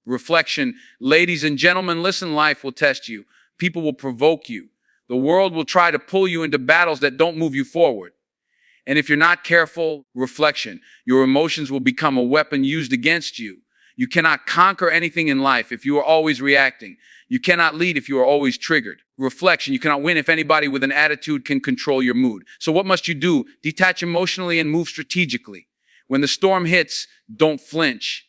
Reflection. Ladies and gentlemen, listen, life will test you. People will provoke you. The world will try to pull you into battles that don't move you forward. And if you're not careful, reflection, your emotions will become a weapon used against you. You cannot conquer anything in life if you are always reacting. You cannot lead if you are always triggered. Reflection, you cannot win if anybody with an attitude can control your mood. So what must you do? Detach emotionally and move strategically. When the storm hits, don't flinch.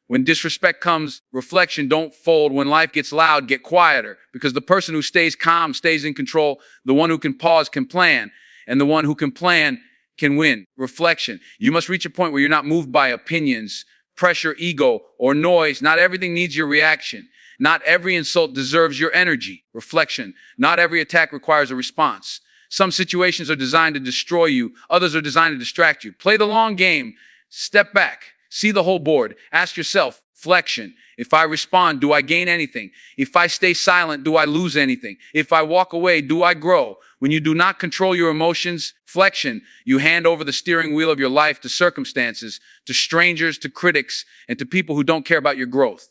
When disrespect comes, reflection, don't fold. When life gets loud, get quieter. Because the person who stays calm stays in control. The one who can pause can plan. And the one who can plan can win. Reflection. You must reach a point where you're not moved by opinions, pressure, ego, or noise. Not everything needs your reaction. Not every insult deserves your energy. Reflection. Not every attack requires a response. Some situations are designed to destroy you. Others are designed to distract you. Play the long game. Step back. See the whole board. Ask yourself, reflection. If I respond, do I gain anything? If I stay silent, do I lose anything? If I walk away, do I grow? When you do not control your emotions, reflection, you hand over the steering wheel of your life to circumstances, to strangers, to critics, and to people who don't care about your growth.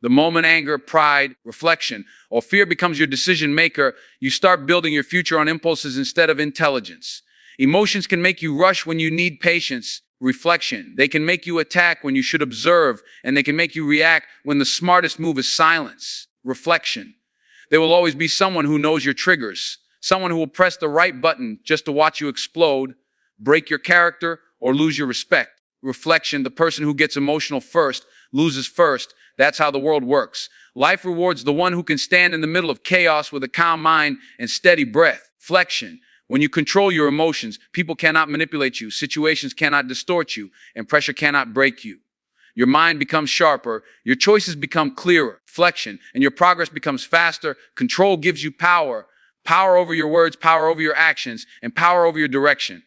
The moment anger, pride, reflection, or fear becomes your decision maker, you start building your future on impulses instead of intelligence. Emotions can make you rush when you need patience. Reflection. They can make you attack when you should observe, and they can make you react when the smartest move is silence. Reflection. There will always be someone who knows your triggers, someone who will press the right button just to watch you explode, break your character, or lose your respect. Reflection. The person who gets emotional first loses first. That's how the world works. Life rewards the one who can stand in the middle of chaos with a calm mind and steady breath. Reflection. When you control your emotions, people cannot manipulate you, situations cannot distort you, and pressure cannot break you. Your mind becomes sharper, your choices become clearer, reflection, and your progress becomes faster. Control gives you power, power over your words, power over your actions, and power over your direction.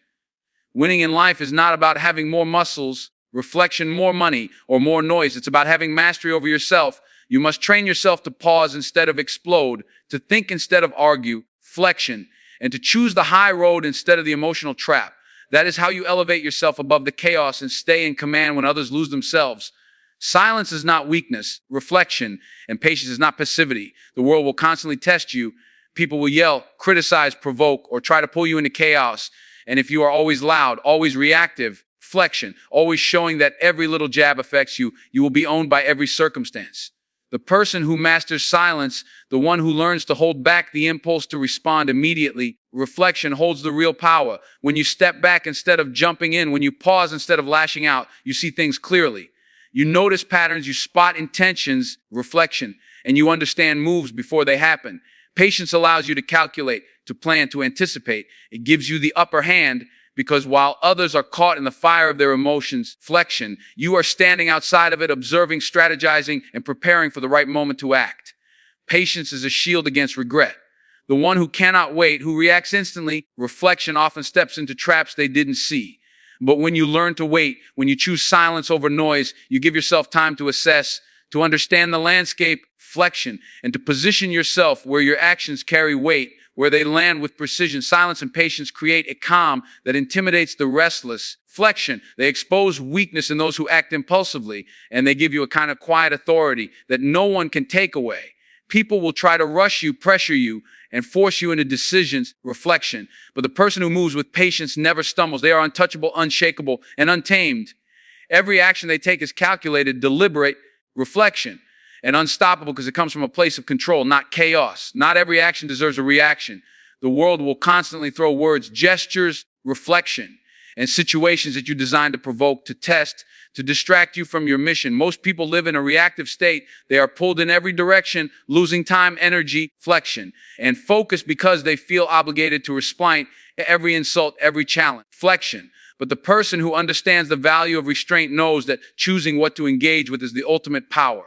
Winning in life is not about having more muscles, reflection, more money, or more noise. It's about having mastery over yourself. You must train yourself to pause instead of explode, to think instead of argue, reflection, and to choose the high road instead of the emotional trap. That is how you elevate yourself above the chaos and stay in command when others lose themselves. Silence is not weakness. Reflection and patience is not passivity. The world will constantly test you. People will yell, criticize, provoke, or try to pull you into chaos. And if you are always loud, always reactive, reflection, always showing that every little jab affects you, you will be owned by every circumstance. The person who masters silence, the one who learns to hold back the impulse to respond immediately, reflection holds the real power. When you step back instead of jumping in, when you pause instead of lashing out, you see things clearly. You notice patterns, you spot intentions, reflection, and you understand moves before they happen. Patience allows you to calculate, to plan, to anticipate. It gives you the upper hand because while others are caught in the fire of their emotions, reflection, you are standing outside of it, observing, strategizing, and preparing for the right moment to act. Patience is a shield against regret. The one who cannot wait, who reacts instantly, reflection often steps into traps they didn't see. But when you learn to wait, when you choose silence over noise, you give yourself time to assess, to understand the landscape, reflection, and to position yourself where your actions carry weight, where they land with precision. Silence and patience create a calm that intimidates the restless. Reflection, they expose weakness in those who act impulsively, and they give you a kind of quiet authority that no one can take away. People will try to rush you, pressure you, and force you into decisions, reflection. But the person who moves with patience never stumbles. They are untouchable, unshakable, and untamed. Every action they take is calculated, deliberate, reflection, and unstoppable because it comes from a place of control, not chaos. Not every action deserves a reaction. The world will constantly throw words, gestures, reflection, and situations that you designed to provoke, to test, to distract you from your mission. Most people live in a reactive state. They are pulled in every direction, losing time, energy, reflection, and focus because they feel obligated to respond to every insult, every challenge. Reflection. But the person who understands the value of restraint knows that choosing what to engage with is the ultimate power.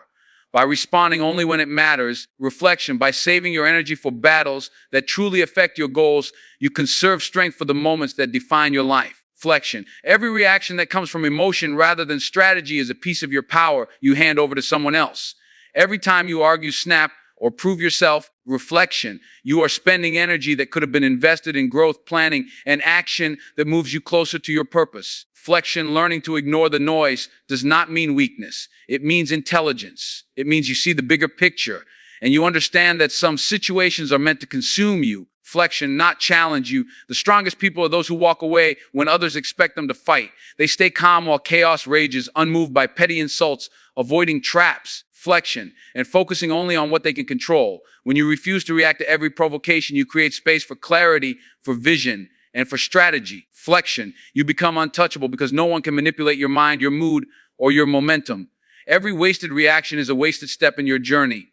By responding only when it matters, reflection, by saving your energy for battles that truly affect your goals, you conserve strength for the moments that define your life. Reflection. Every reaction that comes from emotion rather than strategy is a piece of your power you hand over to someone else. Every time you argue, snap, or prove yourself. Reflection. You are spending energy that could have been invested in growth, planning, and action that moves you closer to your purpose. Reflection, learning to ignore the noise, does not mean weakness. It means intelligence. It means you see the bigger picture, and you understand that some situations are meant to consume you. Reflection, not challenge you. The strongest people are those who walk away when others expect them to fight. They stay calm while chaos rages, unmoved by petty insults, avoiding traps. Reflection, and focusing only on what they can control. When you refuse to react to every provocation, you create space for clarity, for vision, and for strategy. Reflection, you become untouchable because no one can manipulate your mind, your mood, or your momentum. Every wasted reaction is a wasted step in your journey.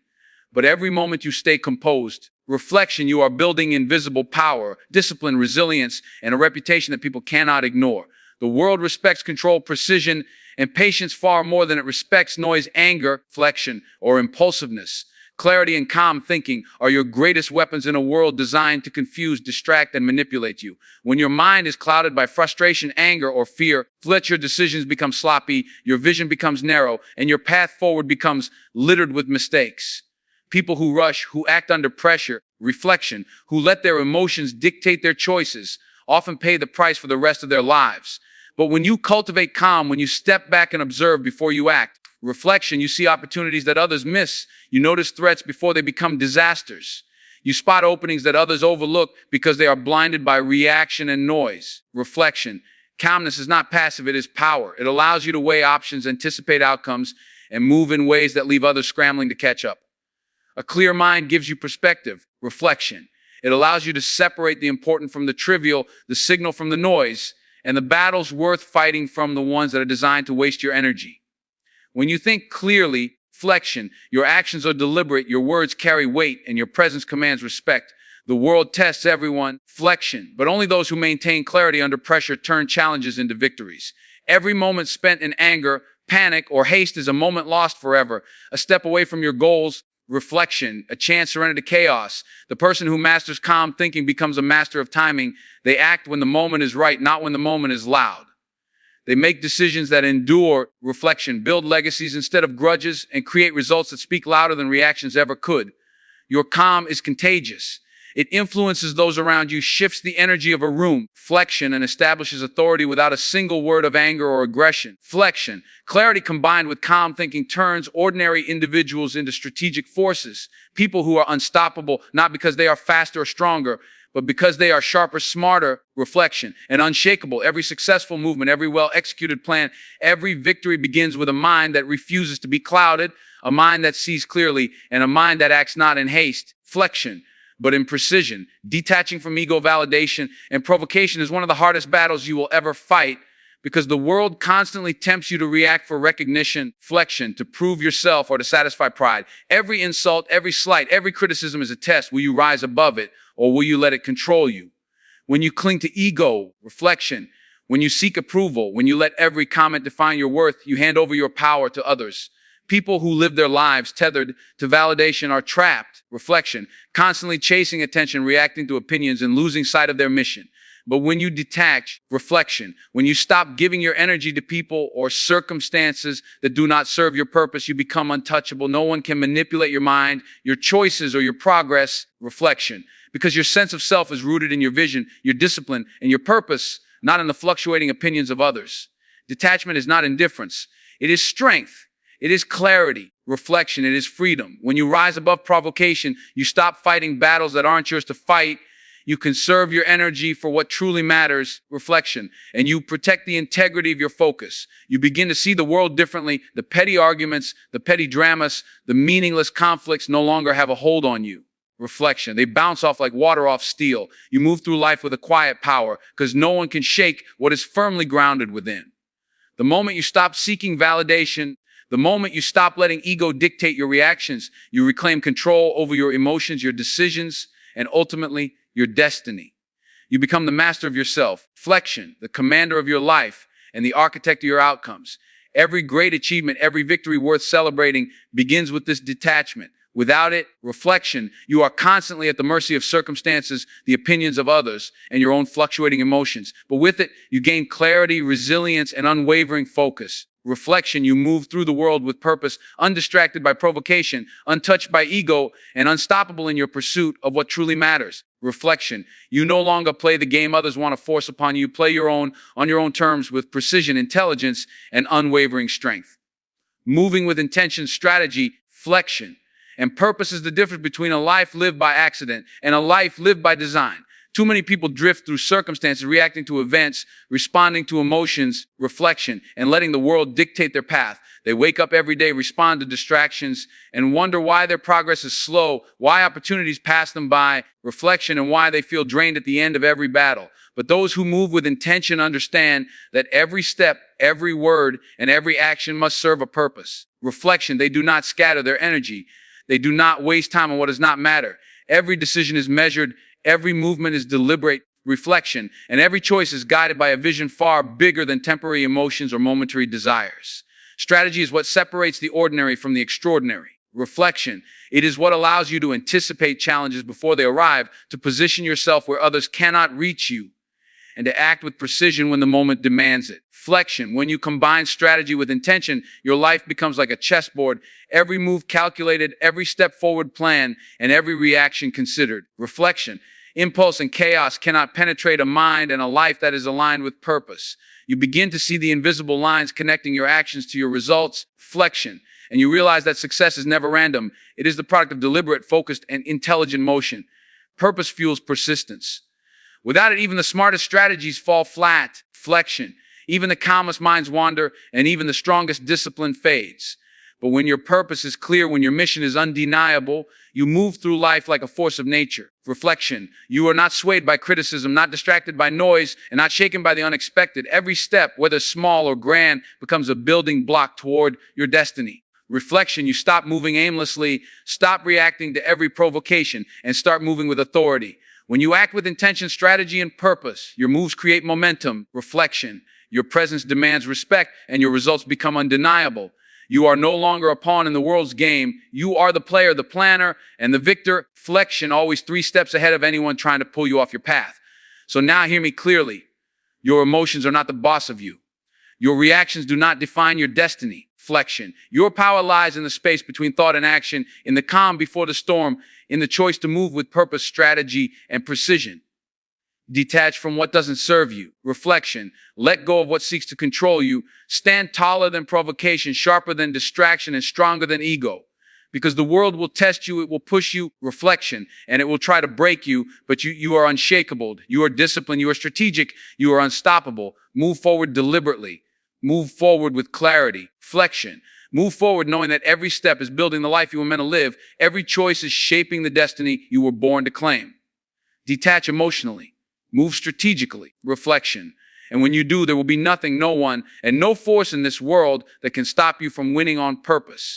But every moment you stay composed. Reflection, you are building invisible power, discipline, resilience, and a reputation that people cannot ignore. The world respects control, precision, and patience far more than it respects noise, anger, reflection, or impulsiveness. Clarity and calm thinking are your greatest weapons in a world designed to confuse, distract, and manipulate you. When your mind is clouded by frustration, anger, or fear, let your decisions become sloppy, your vision becomes narrow, and your path forward becomes littered with mistakes. People who rush, who act under pressure, reflection, who let their emotions dictate their choices, often pay the price for the rest of their lives. But when you cultivate calm, when you step back and observe before you act, reflection, you see opportunities that others miss. You notice threats before they become disasters. You spot openings that others overlook because they are blinded by reaction and noise. Reflection, calmness is not passive, it is power. It allows you to weigh options, anticipate outcomes, and move in ways that leave others scrambling to catch up. A clear mind gives you perspective. Reflection, it allows you to separate the important from the trivial, the signal from the noise, and the battles worth fighting from the ones that are designed to waste your energy. When you think clearly, reflection, your actions are deliberate, your words carry weight, and your presence commands respect. The world tests everyone. Reflection, but only those who maintain clarity under pressure turn challenges into victories. Every moment spent in anger, panic, or haste is a moment lost forever, a step away from your goals. Reflection, a chance surrendered to chaos. The person who masters calm thinking becomes a master of timing. They act when the moment is right, not when the moment is loud. They make decisions that endure. Reflection, build legacies instead of grudges, and create results that speak louder than reactions ever could. Your calm is contagious. It influences those around you, shifts the energy of a room. Reflection, and establishes authority without a single word of anger or aggression. Reflection, clarity combined with calm thinking turns ordinary individuals into strategic forces. People who are unstoppable, not because they are faster or stronger, but because they are sharper, smarter. Reflection, and unshakable. Every successful movement, every well-executed plan, every victory begins with a mind that refuses to be clouded, a mind that sees clearly, and a mind that acts not in haste. Reflection, but in precision. Detaching from ego, validation, and provocation is one of the hardest battles you will ever fight, because the world constantly tempts you to react for recognition, reflection, to prove yourself, or to satisfy pride. Every insult, every slight, every criticism is a test. Will you rise above it, or will you let it control you? When you cling to ego, reflection, when you seek approval, when you let every comment define your worth, you hand over your power to others. People who live their lives tethered to validation are trapped. Reflection, constantly chasing attention, reacting to opinions, and losing sight of their mission. But when you detach, reflection, when you stop giving your energy to people or circumstances that do not serve your purpose, you become untouchable. No one can manipulate your mind, your choices, or your progress. Reflection, because your sense of self is rooted in your vision, your discipline, and your purpose, not in the fluctuating opinions of others. Detachment is not indifference. It is strength. It is clarity. Reflection, it is freedom. When you rise above provocation, you stop fighting battles that aren't yours to fight. You conserve your energy for what truly matters. Reflection, and you protect the integrity of your focus. You begin to see the world differently. The petty arguments, the petty dramas, the meaningless conflicts no longer have a hold on you. Reflection, they bounce off like water off steel. You move through life with a quiet power because no one can shake what is firmly grounded within. The moment you stop seeking validation, the moment you stop letting ego dictate your reactions, you reclaim control over your emotions, your decisions, and ultimately your destiny. You become the master of yourself. Reflection, the commander of your life and the architect of your outcomes. Every great achievement, every victory worth celebrating begins with this detachment. Without it, reflection, you are constantly at the mercy of circumstances, the opinions of others, and your own fluctuating emotions. But with it, you gain clarity, resilience, and unwavering focus. Reflection, you move through the world with purpose, undistracted by provocation, untouched by ego, and unstoppable in your pursuit of what truly matters. Reflection, you no longer play the game others want to force upon you. Play your own on your own terms with precision, intelligence, and unwavering strength. Moving with intention, strategy, flexion, and purpose is the difference between a life lived by accident and a life lived by design. Too many people drift through circumstances, reacting to events, responding to emotions, reflection, and letting the world dictate their path. They wake up every day, respond to distractions, and wonder why their progress is slow, why opportunities pass them by, reflection, and why they feel drained at the end of every battle. But those who move with intention understand that every step, every word, and every action must serve a purpose. Reflection, they do not scatter their energy. They do not waste time on what does not matter. Every decision is measured. Every movement is deliberate reflection, and every choice is guided by a vision far bigger than temporary emotions or momentary desires. Strategy is what separates the ordinary from the extraordinary. Reflection, it is what allows you to anticipate challenges before they arrive, to position yourself where others cannot reach you, and to act with precision when the moment demands it. Flexion, when you combine strategy with intention, your life becomes like a chessboard, every move calculated, every step forward planned, and every reaction considered. Reflection, impulse and chaos cannot penetrate a mind and a life that is aligned with purpose. You begin to see the invisible lines connecting your actions to your results. Flexion, and you realize that success is never random. It is the product of deliberate, focused, and intelligent motion. Purpose fuels persistence. Without it, even the smartest strategies fall flat. Flexion, even the calmest minds wander, and even the strongest discipline fades. But when your purpose is clear, when your mission is undeniable, you move through life like a force of nature. Reflection, you are not swayed by criticism, not distracted by noise, and not shaken by the unexpected. Every step, whether small or grand, becomes a building block toward your destiny. Reflection, you stop moving aimlessly, stop reacting to every provocation, and start moving with authority. When you act with intention, strategy, and purpose, your moves create momentum. Reflection, your presence demands respect, and your results become undeniable. You are no longer a pawn in the world's game. You are the player, the planner, and the victor. Flexion, always 3 steps ahead of anyone trying to pull you off your path. So now hear me clearly. Your emotions are not the boss of you. Your reactions do not define your destiny. Flexion, your power lies in the space between thought and action, in the calm before the storm, in the choice to move with purpose, strategy, and precision. Detach from what doesn't serve you. Reflection, let go of what seeks to control you. Stand taller than provocation, sharper than distraction, and stronger than ego. Because the world will test you, it will push you. Reflection, and it will try to break you, but you are unshakable. You are disciplined, you are strategic, you are unstoppable. Move forward deliberately. Move forward with clarity. Flexion, move forward knowing that every step is building the life you were meant to live. Every choice is shaping the destiny you were born to claim. Detach emotionally. Move strategically. Reflection. And when you do, there will be nothing, no one, and no force in this world that can stop you from winning on purpose.